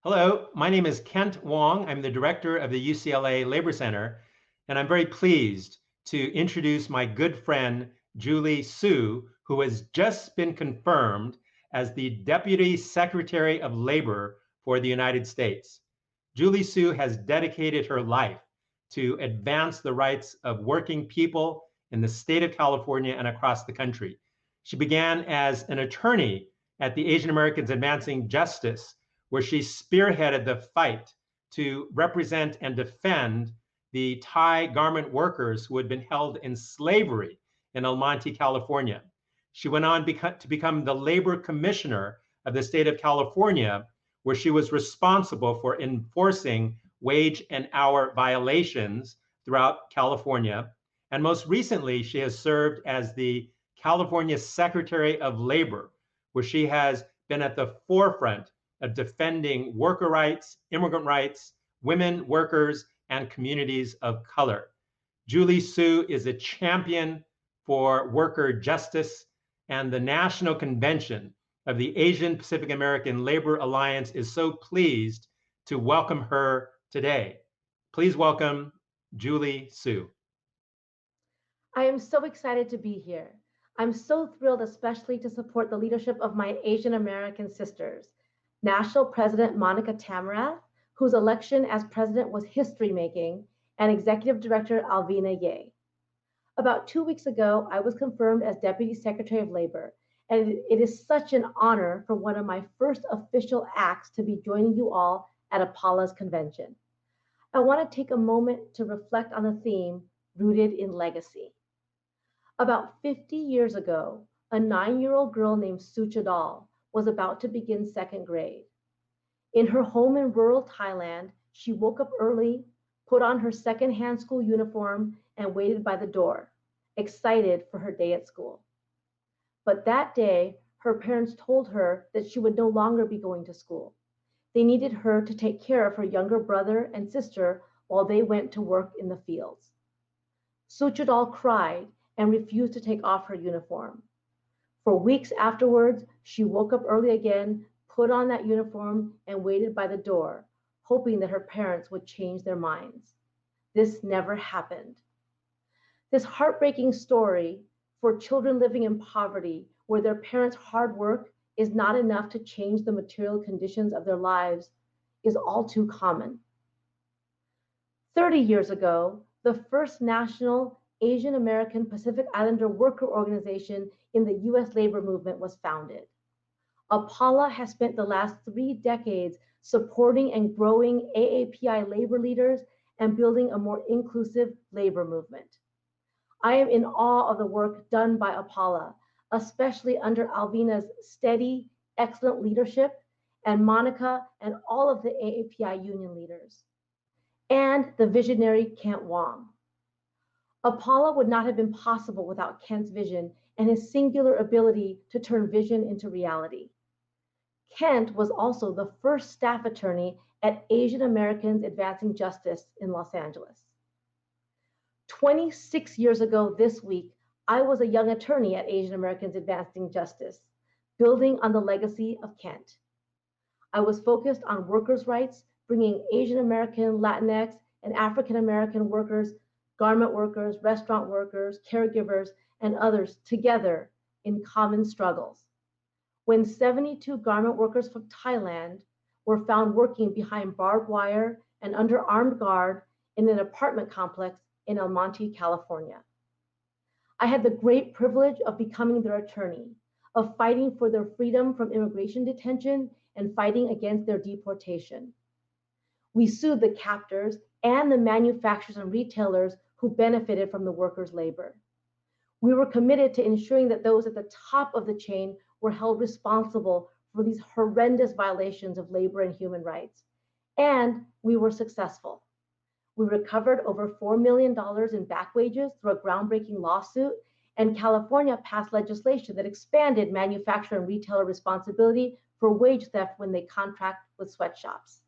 Hello, my name is Kent Wong. I'm the director of the UCLA Labor Center, and I'm very pleased to introduce my good friend, Julie Su, who has just been confirmed as the Deputy Secretary of Labor for the United States. Julie Su has dedicated her life to advance the rights of working people in the state of California and across the country. She began as an attorney at the Asian Americans Advancing Justice, where she spearheaded the fight to represent and defend the Thai garment workers who had been held in slavery in El Monte, California. She went on to become the labor commissioner of the state of California, where she was responsible for enforcing wage and hour violations throughout California. And most recently, she has served as the California Secretary of Labor, where she has been at the forefront of defending worker rights, immigrant rights, women, workers, and communities of color. Julie Su is a champion for worker justice, and the National Convention of the Asian Pacific American Labor Alliance is so pleased to welcome her today. Please welcome Julie Su. I am so excited to be here. I'm so thrilled, especially to support the leadership of my Asian American sisters, National President Monica Tamarath, whose election as president was history making, and Executive Director Alvina Ye. About 2 weeks ago, I was confirmed as Deputy Secretary of Labor, and it is such an honor for one of my first official acts to be joining you all at APALA's convention. I want to take a moment to reflect on the theme rooted in legacy. About 50 years ago, a 9-year-old girl named Suchadal was about to begin second grade. In her home in rural Thailand, she woke up early, put on her second-hand school uniform, and waited by the door, excited for her day at school. But that day, her parents told her that she would no longer be going to school. They needed her to take care of her younger brother and sister while they went to work in the fields. Suchadal cried and refused to take off her uniform. For weeks afterwards, she woke up early again, put on that uniform, and waited by the door, hoping that her parents would change their minds. This never happened. This heartbreaking story for children living in poverty, where their parents' hard work is not enough to change the material conditions of their lives, is all too common. 30 years ago, the first national Asian American Pacific Islander worker organization in the US labor movement was founded. APALA has spent the last 3 decades supporting and growing AAPI labor leaders and building a more inclusive labor movement. I am in awe of the work done by APALA, especially under Alvina's steady, excellent leadership, and Monica and all of the AAPI union leaders, and the visionary Kent Wong. APALA would not have been possible without Kent's vision and his singular ability to turn vision into reality. Kent was also the first staff attorney at Asian Americans Advancing Justice in Los Angeles. 26 years ago this week, I was a young attorney at Asian Americans Advancing Justice, building on the legacy of Kent. I was focused on workers' rights, bringing Asian American, Latinx, and African American workers, garment workers, restaurant workers, caregivers, and others together in common struggles. When 72 garment workers from Thailand were found working behind barbed wire and under armed guard in an apartment complex in El Monte, California. I had the great privilege of becoming their attorney, of fighting for their freedom from immigration detention and fighting against their deportation. We sued the captors and the manufacturers and retailers who benefited from the workers' labor. We were committed to ensuring that those at the top of the chain were held responsible for these horrendous violations of labor and human rights. And we were successful. We recovered over $4 million in back wages through a groundbreaking lawsuit, and California passed legislation that expanded manufacturer and retailer responsibility for wage theft when they contract with sweatshops.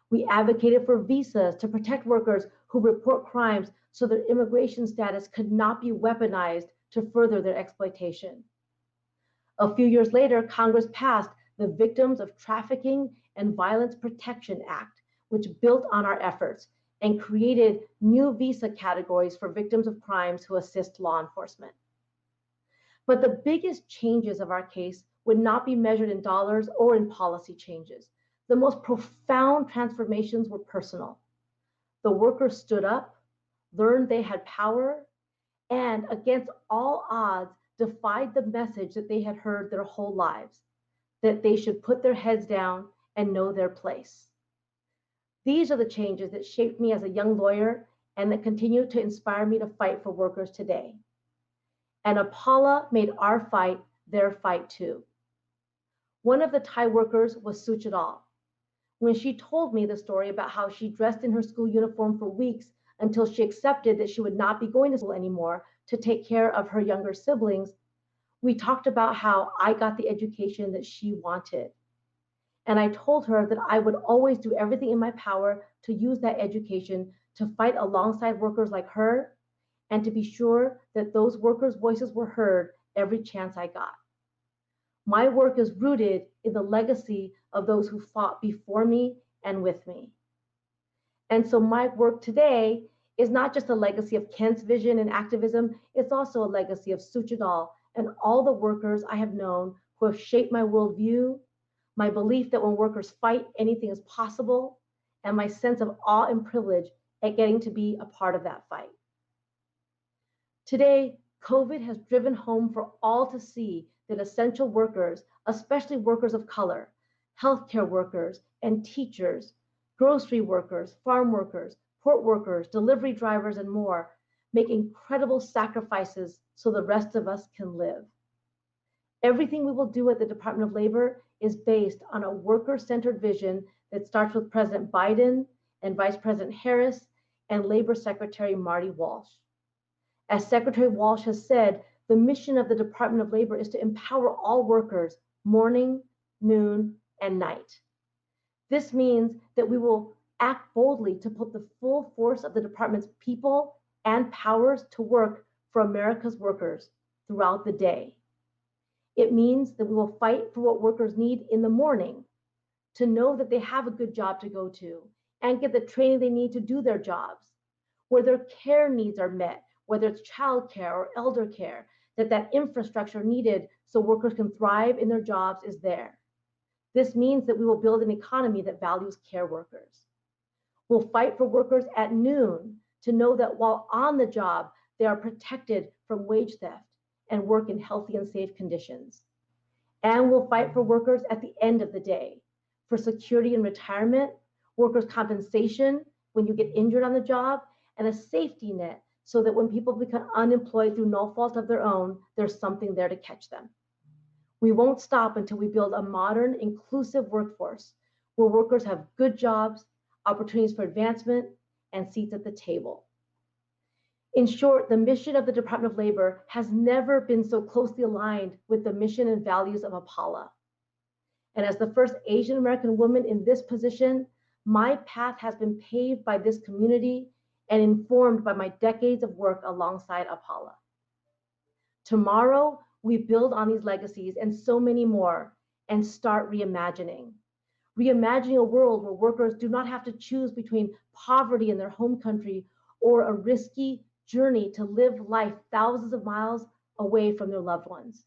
We advocated for visas to protect workers who report crimes so their immigration status could not be weaponized to further their exploitation. A few years later, Congress passed the Victims of Trafficking and Violence Protection Act, which built on our efforts and created new visa categories for victims of crimes who assist law enforcement. But the biggest changes of our case would not be measured in dollars or in policy changes. The most profound transformations were personal. The workers stood up, learned they had power, and against all odds, defied the message that they had heard their whole lives, that they should put their heads down and know their place. These are the changes that shaped me as a young lawyer and that continue to inspire me to fight for workers today. And Apala made our fight their fight too. One of the Thai workers was Suchadal. When she told me the story about how she dressed in her school uniform for weeks until she accepted that she would not be going to school anymore to take care of her younger siblings, we talked about how I got the education that she wanted. And I told her that I would always do everything in my power to use that education to fight alongside workers like her and to be sure that those workers' voices were heard every chance I got. My work is rooted in the legacy of those who fought before me and with me. And so my work today is not just a legacy of Kent's vision and activism, it's also a legacy of Suchadal and all the workers I have known who have shaped my worldview, my belief that when workers fight, anything is possible, and my sense of awe and privilege at getting to be a part of that fight. Today, COVID has driven home for all to see that essential workers, especially workers of color, healthcare workers and teachers, grocery workers, farm workers, port workers, delivery drivers, and more, make incredible sacrifices so the rest of us can live. Everything we will do at the Department of Labor is based on a worker-centered vision that starts with President Biden and Vice President Harris and Labor Secretary Marty Walsh. As Secretary Walsh has said, the mission of the Department of Labor is to empower all workers morning, noon, and night. This means that we will act boldly to put the full force of the department's people and powers to work for America's workers throughout the day. It means that we will fight for what workers need in the morning, to know that they have a good job to go to and get the training they need to do their jobs, where their care needs are met, whether it's childcare or elder care, that infrastructure needed so workers can thrive in their jobs is there. This means that we will build an economy that values care workers. We'll fight for workers at noon to know that while on the job, they are protected from wage theft and work in healthy and safe conditions. And we'll fight for workers at the end of the day, for security and retirement, workers' compensation when you get injured on the job, and a safety net so that when people become unemployed through no fault of their own, there's something there to catch them. We won't stop until we build a modern, inclusive workforce where workers have good jobs, opportunities for advancement, and seats at the table. In short, the mission of the Department of Labor has never been so closely aligned with the mission and values of Apala. And as the first Asian American woman in this position, my path has been paved by this community and informed by my decades of work alongside Apala. Tomorrow, we build on these legacies and so many more and start reimagining. Reimagining a world where workers do not have to choose between poverty in their home country or a risky journey to live life thousands of miles away from their loved ones.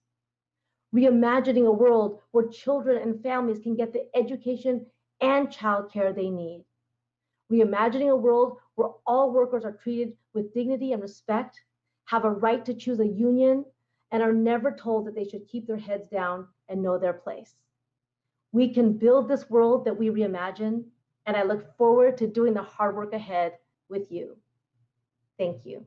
Reimagining a world where children and families can get the education and childcare they need. Reimagining a world where all workers are treated with dignity and respect, have a right to choose a union, and are never told that they should keep their heads down and know their place. We can build this world that we reimagine, and I look forward to doing the hard work ahead with you. Thank you.